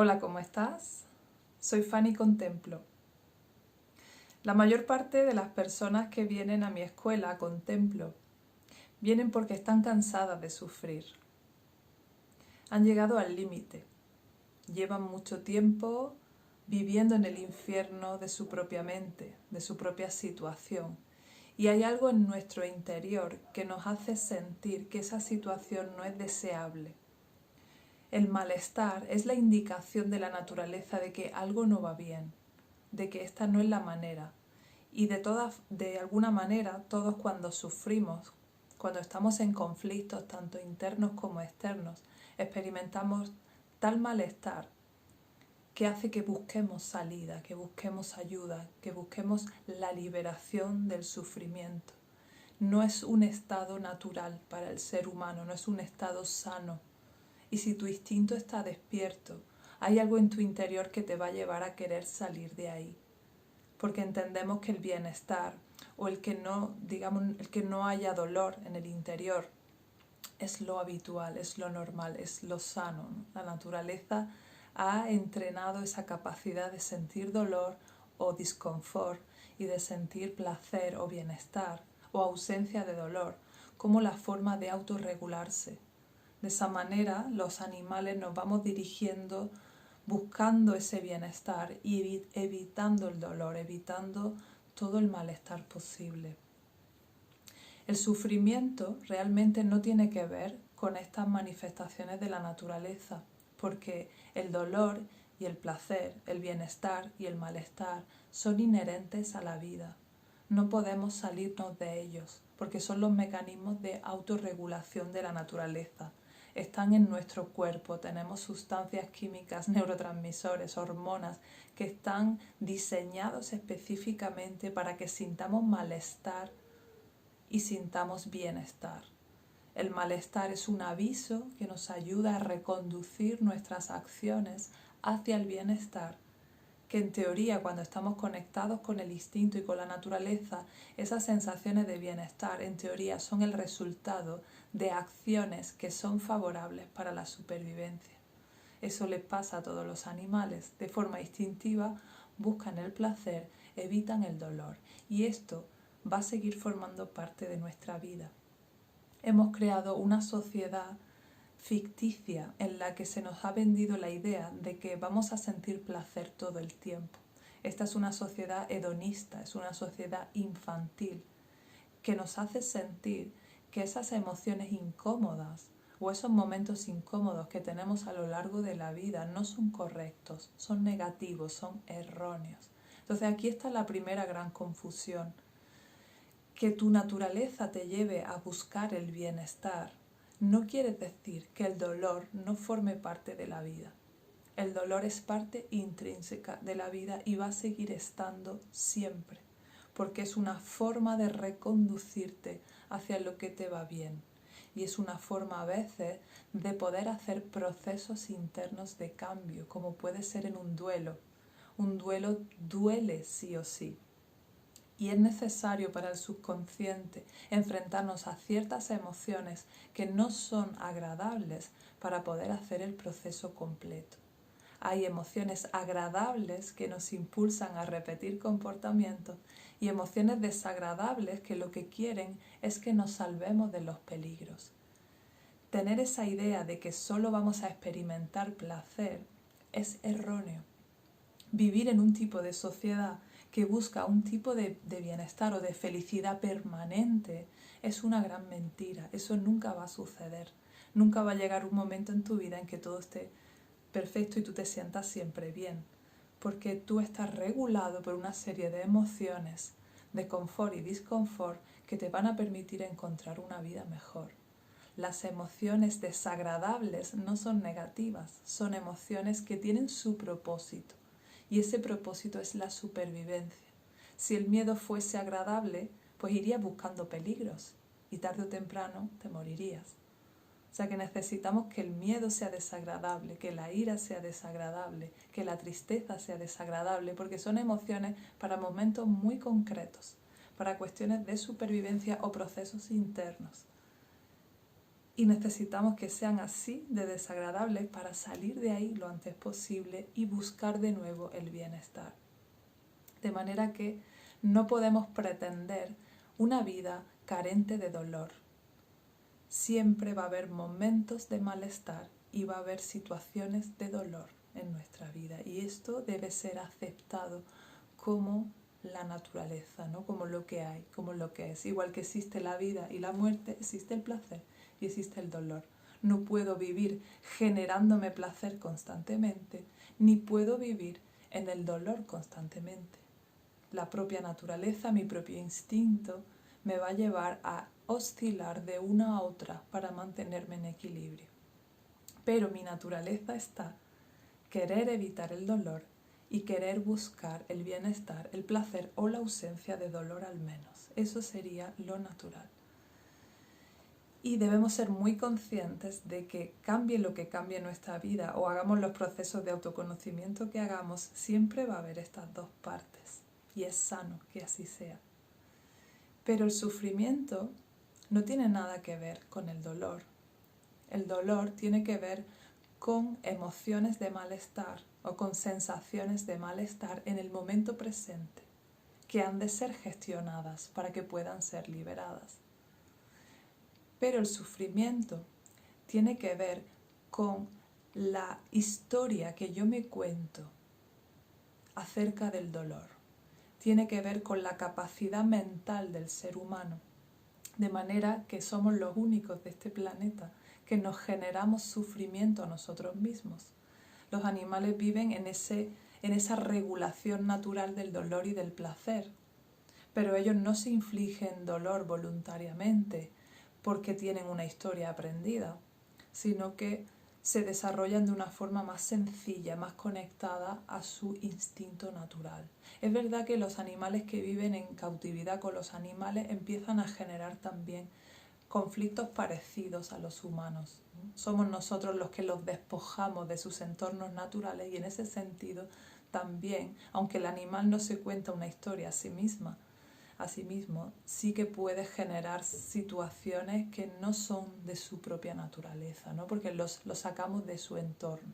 Hola, ¿cómo estás? Soy Fanny Contemplo. La mayor parte de las personas que vienen a mi escuela Contemplo vienen porque están cansadas de sufrir. Han llegado al límite. Llevan mucho tiempo viviendo en el infierno de su propia mente, de su propia situación. Y hay algo en nuestro interior que nos hace sentir que esa situación no es deseable. El malestar es la indicación de la naturaleza de que algo no va bien, de que esta no es la manera. Y de alguna manera, todos cuando sufrimos, cuando estamos en conflictos tanto internos como externos, experimentamos tal malestar que hace que busquemos salida, que busquemos ayuda, que busquemos la liberación del sufrimiento. No es un estado natural para el ser humano, no es un estado sano. Y si tu instinto está despierto, hay algo en tu interior que te va a llevar a querer salir de ahí. Porque entendemos que el bienestar o el que no haya dolor en el interior es lo habitual, es lo normal, es lo sano, ¿no? La naturaleza ha entrenado esa capacidad de sentir dolor o disconfort y de sentir placer o bienestar o ausencia de dolor como la forma de autorregularse. De esa manera los animales nos vamos dirigiendo buscando ese bienestar y evitando el dolor, evitando todo el malestar posible. El sufrimiento realmente no tiene que ver con estas manifestaciones de la naturaleza, porque el dolor y el placer, el bienestar y el malestar son inherentes a la vida. No podemos salirnos de ellos, porque son los mecanismos de autorregulación de la naturaleza. Están en nuestro cuerpo, tenemos sustancias químicas, neurotransmisores, hormonas que están diseñados específicamente para que sintamos malestar y sintamos bienestar. El malestar es un aviso que nos ayuda a reconducir nuestras acciones hacia el bienestar, que en teoría cuando estamos conectados con el instinto y con la naturaleza, esas sensaciones de bienestar en teoría son el resultado de acciones que son favorables para la supervivencia. Eso les pasa a todos los animales, de forma instintiva buscan el placer, evitan el dolor y esto va a seguir formando parte de nuestra vida. Hemos creado una sociedad ficticia en la que se nos ha vendido la idea de que vamos a sentir placer todo el tiempo. Esta es una sociedad hedonista, es una sociedad infantil que nos hace sentir que esas emociones incómodas o esos momentos incómodos que tenemos a lo largo de la vida no son correctos, son negativos, son erróneos. Entonces aquí está la primera gran confusión. Que tu naturaleza te lleve a buscar el bienestar no quiere decir que el dolor no forme parte de la vida. El dolor es parte intrínseca de la vida y va a seguir estando siempre, porque es una forma de reconducirte hacia lo que te va bien. Y es una forma a veces de poder hacer procesos internos de cambio, como puede ser en un duelo. Un duelo duele sí o sí. Y es necesario para el subconsciente enfrentarnos a ciertas emociones que no son agradables para poder hacer el proceso completo. Hay emociones agradables que nos impulsan a repetir comportamientos y emociones desagradables que lo que quieren es que nos salvemos de los peligros. Tener esa idea de que solo vamos a experimentar placer es erróneo. Vivir en un tipo de sociedad que busca un tipo de bienestar o de felicidad permanente es una gran mentira. Eso nunca va a suceder. Nunca va a llegar un momento en tu vida en que todo esté perfecto y tú te sientas siempre bien, porque tú estás regulado por una serie de emociones de confort y disconfort que te van a permitir encontrar una vida mejor. Las emociones desagradables no son negativas, son emociones que tienen su propósito. Y ese propósito es la supervivencia. Si el miedo fuese agradable, pues irías buscando peligros y tarde o temprano te morirías. O sea que necesitamos que el miedo sea desagradable, que la ira sea desagradable, que la tristeza sea desagradable, porque son emociones para momentos muy concretos, para cuestiones de supervivencia o procesos internos. Y necesitamos que sean así de desagradables para salir de ahí lo antes posible y buscar de nuevo el bienestar. De manera que no podemos pretender una vida carente de dolor. Siempre va a haber momentos de malestar y va a haber situaciones de dolor en nuestra vida. Y esto debe ser aceptado como la naturaleza, ¿no? Como lo que hay, como lo que es. Igual que existe la vida y la muerte, existe el placer y existe el dolor. No puedo vivir generándome placer constantemente, ni puedo vivir en el dolor constantemente. La propia naturaleza, mi propio instinto, me va a llevar a oscilar de una a otra para mantenerme en equilibrio. Pero mi naturaleza está querer evitar el dolor y querer buscar el bienestar, el placer o la ausencia de dolor al menos. Eso sería lo natural. Y debemos ser muy conscientes de que cambie lo que cambie nuestra vida o hagamos los procesos de autoconocimiento que hagamos, siempre va a haber estas dos partes. Y es sano que así sea. Pero el sufrimiento no tiene nada que ver con el dolor. El dolor tiene que ver con emociones de malestar o con sensaciones de malestar en el momento presente, que han de ser gestionadas para que puedan ser liberadas. Pero el sufrimiento tiene que ver con la historia que yo me cuento acerca del dolor. Tiene que ver con la capacidad mental del ser humano, de manera que somos los únicos de este planeta que nos generamos sufrimiento a nosotros mismos. Los animales viven en esa regulación natural del dolor y del placer, pero ellos no se infligen dolor voluntariamente porque tienen una historia aprendida, sino que se desarrollan de una forma más sencilla, más conectada a su instinto natural. Es verdad que los animales que viven en cautividad con los animales empiezan a generar también conflictos parecidos a los humanos. Somos nosotros los que los despojamos de sus entornos naturales y en ese sentido también, aunque el animal no se cuenta una historia a sí mismo, sí que puede generar situaciones que no son de su propia naturaleza, ¿no? Porque los sacamos de su entorno.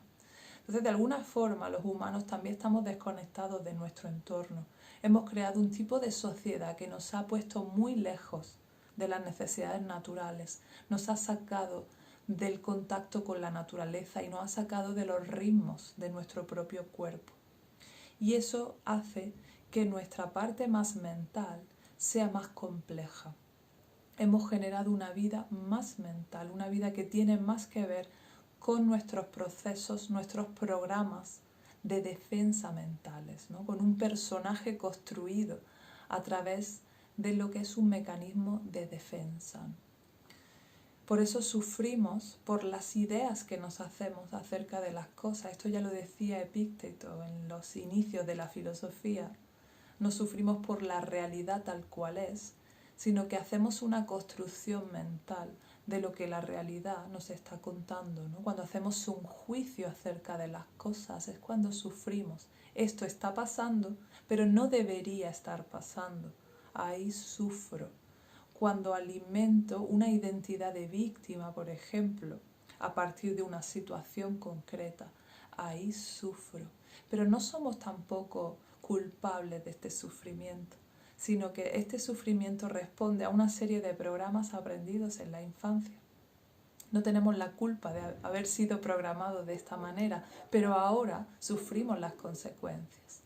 Entonces, de alguna forma, los humanos también estamos desconectados de nuestro entorno. Hemos creado un tipo de sociedad que nos ha puesto muy lejos de las necesidades naturales, nos ha sacado del contacto con la naturaleza y nos ha sacado de los ritmos de nuestro propio cuerpo. Y eso hace que nuestra parte más mental sea más compleja. Hemos generado una vida más mental, una vida que tiene más que ver con nuestros procesos, nuestros programas de defensa mentales, ¿no? Con un personaje construido a través de lo que es un mecanismo de defensa. Por eso sufrimos por las ideas que nos hacemos acerca de las cosas. Esto ya lo decía Epicteto en los inicios de la filosofía. No sufrimos por la realidad tal cual es, sino que hacemos una construcción mental de lo que la realidad nos está contando, ¿no? Cuando hacemos un juicio acerca de las cosas es cuando sufrimos. Esto está pasando, pero no debería estar pasando. Ahí sufro. Cuando alimento una identidad de víctima, por ejemplo, a partir de una situación concreta, ahí sufro. Pero no somos tampoco culpables de este sufrimiento, sino que este sufrimiento responde a una serie de programas aprendidos en la infancia. No tenemos la culpa de haber sido programados de esta manera, pero ahora sufrimos las consecuencias.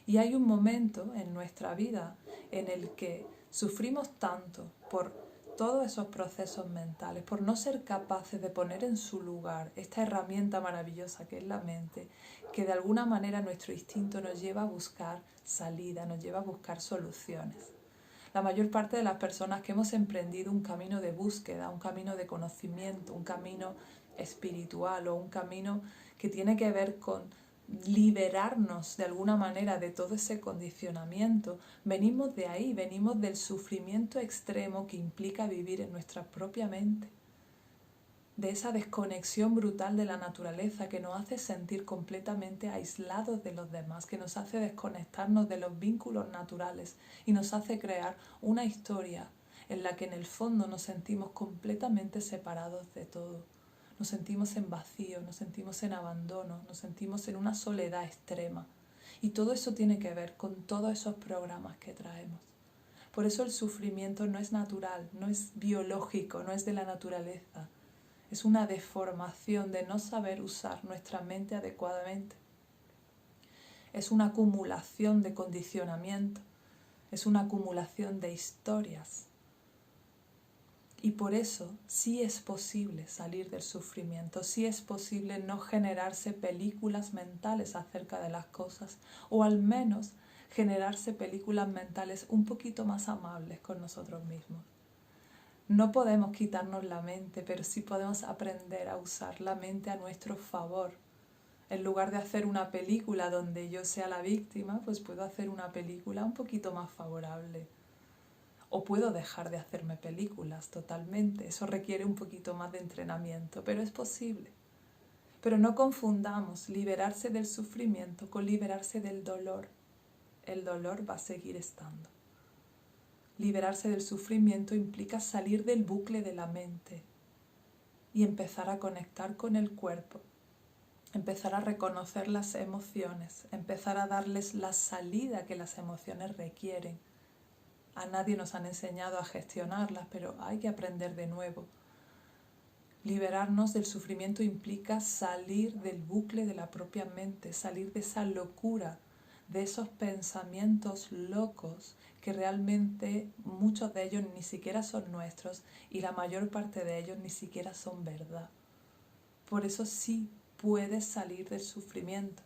Y hay un momento en nuestra vida en el que sufrimos tanto por todos esos procesos mentales, por no ser capaces de poner en su lugar esta herramienta maravillosa que es la mente, que de alguna manera nuestro instinto nos lleva a buscar salida, nos lleva a buscar soluciones. La mayor parte de las personas que hemos emprendido un camino de búsqueda, un camino de conocimiento, un camino espiritual o un camino que tiene que ver con liberarnos de alguna manera de todo ese condicionamiento, venimos de ahí, venimos del sufrimiento extremo que implica vivir en nuestra propia mente, de esa desconexión brutal de la naturaleza que nos hace sentir completamente aislados de los demás, que nos hace desconectarnos de los vínculos naturales y nos hace crear una historia en la que en el fondo nos sentimos completamente separados de todo. Nos sentimos en vacío, nos sentimos en abandono, nos sentimos en una soledad extrema. Y todo eso tiene que ver con todos esos programas que traemos. Por eso el sufrimiento no es natural, no es biológico, no es de la naturaleza. Es una deformación de no saber usar nuestra mente adecuadamente. Es una acumulación de condicionamiento, es una acumulación de historias. Y por eso sí es posible salir del sufrimiento, sí es posible no generarse películas mentales acerca de las cosas, o al menos generarse películas mentales un poquito más amables con nosotros mismos. No podemos quitarnos la mente, pero sí podemos aprender a usar la mente a nuestro favor. En lugar de hacer una película donde yo sea la víctima, pues puedo hacer una película un poquito más favorable. O puedo dejar de hacerme películas totalmente. Eso requiere un poquito más de entrenamiento, pero es posible. Pero no confundamos liberarse del sufrimiento con liberarse del dolor. El dolor va a seguir estando. Liberarse del sufrimiento implica salir del bucle de la mente y empezar a conectar con el cuerpo. Empezar a reconocer las emociones, empezar a darles la salida que las emociones requieren. A nadie nos han enseñado a gestionarlas, pero hay que aprender de nuevo. Liberarnos del sufrimiento implica salir del bucle de la propia mente, salir de esa locura, de esos pensamientos locos que realmente muchos de ellos ni siquiera son nuestros y la mayor parte de ellos ni siquiera son verdad. Por eso sí puedes salir del sufrimiento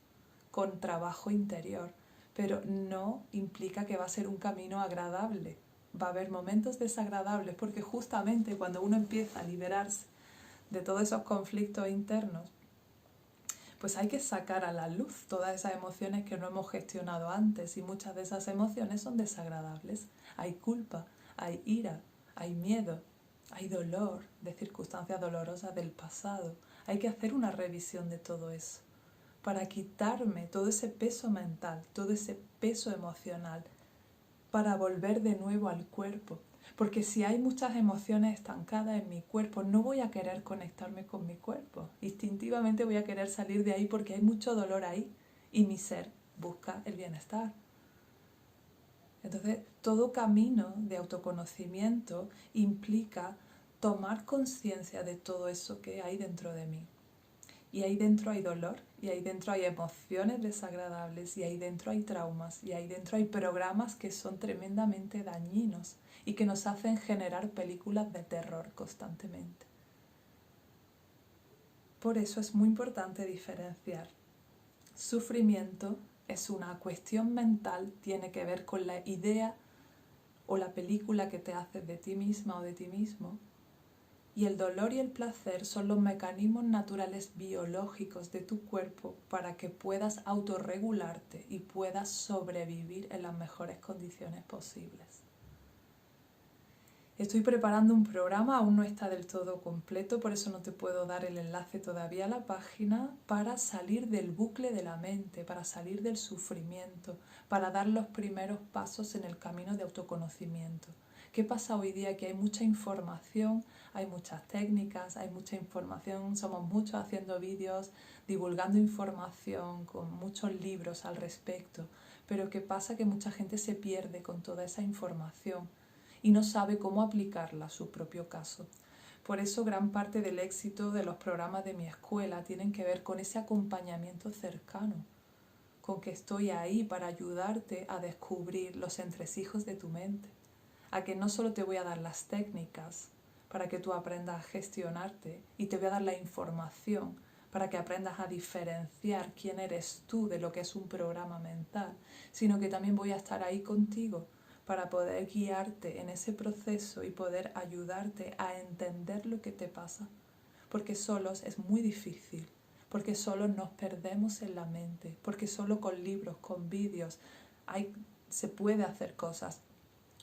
con trabajo interior, pero no implica que va a ser un camino agradable. Va a haber momentos desagradables porque justamente cuando uno empieza a liberarse de todos esos conflictos internos, pues hay que sacar a la luz todas esas emociones que no hemos gestionado antes y muchas de esas emociones son desagradables. Hay culpa, hay ira, hay miedo, hay dolor de circunstancias dolorosas del pasado. Hay que hacer una revisión de todo eso para quitarme todo ese peso mental, todo ese peso emocional, para volver de nuevo al cuerpo. Porque si hay muchas emociones estancadas en mi cuerpo, no voy a querer conectarme con mi cuerpo. Instintivamente voy a querer salir de ahí porque hay mucho dolor ahí y mi ser busca el bienestar. Entonces, todo camino de autoconocimiento implica tomar conciencia de todo eso que hay dentro de mí. Y ahí dentro hay dolor, y ahí dentro hay emociones desagradables, y ahí dentro hay traumas, y ahí dentro hay programas que son tremendamente dañinos y que nos hacen generar películas de terror constantemente. Por eso es muy importante diferenciar. Sufrimiento es una cuestión mental, tiene que ver con la idea o la película que te haces de ti misma o de ti mismo. Y el dolor y el placer son los mecanismos naturales biológicos de tu cuerpo para que puedas autorregularte y puedas sobrevivir en las mejores condiciones posibles. Estoy preparando un programa, aún no está del todo completo, por eso no te puedo dar el enlace todavía a la página, para salir del bucle de la mente, para salir del sufrimiento, para dar los primeros pasos en el camino de autoconocimiento. ¿Qué pasa hoy día? Que hay mucha información, hay muchas técnicas, hay mucha información, somos muchos haciendo vídeos, divulgando información, con muchos libros al respecto, pero ¿qué pasa? Que mucha gente se pierde con toda esa información y no sabe cómo aplicarla a su propio caso. Por eso gran parte del éxito de los programas de mi escuela tienen que ver con ese acompañamiento cercano, con que estoy ahí para ayudarte a descubrir los entresijos de tu mente, a que no solo te voy a dar las técnicas para que tú aprendas a gestionarte y te voy a dar la información para que aprendas a diferenciar quién eres tú de lo que es un programa mental, sino que también voy a estar ahí contigo para poder guiarte en ese proceso y poder ayudarte a entender lo que te pasa. Porque solos es muy difícil, porque solos nos perdemos en la mente, porque solo con libros, con vídeos, se puede hacer cosas.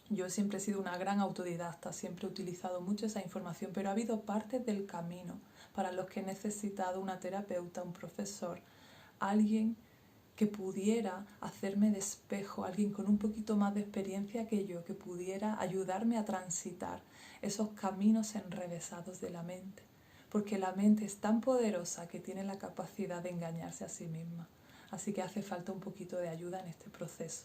Yo siempre he sido una gran autodidacta, siempre he utilizado mucho esa información, pero ha habido partes del camino para los que he necesitado una terapeuta, un profesor, alguien que pudiera hacerme de espejo, alguien con un poquito más de experiencia que yo, que pudiera ayudarme a transitar esos caminos enrevesados de la mente, porque la mente es tan poderosa que tiene la capacidad de engañarse a sí misma, así que hace falta un poquito de ayuda en este proceso.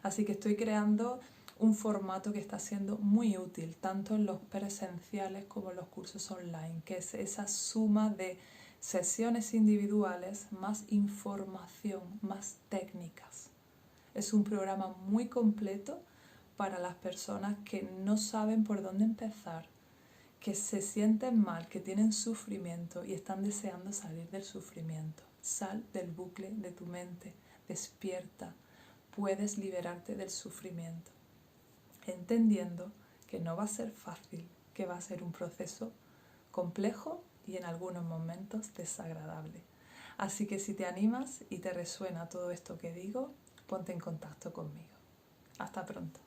Así que estoy creando un formato que está siendo muy útil, tanto en los presenciales como en los cursos online, que es esa suma de sesiones individuales más información, más técnicas. Es un programa muy completo para las personas que no saben por dónde empezar, que se sienten mal, que tienen sufrimiento y están deseando salir del sufrimiento. Sal del bucle de tu mente, despierta, puedes liberarte del sufrimiento, entendiendo que no va a ser fácil, que va a ser un proceso complejo y en algunos momentos desagradable. Así que si te animas y te resuena todo esto que digo, ponte en contacto conmigo. Hasta pronto.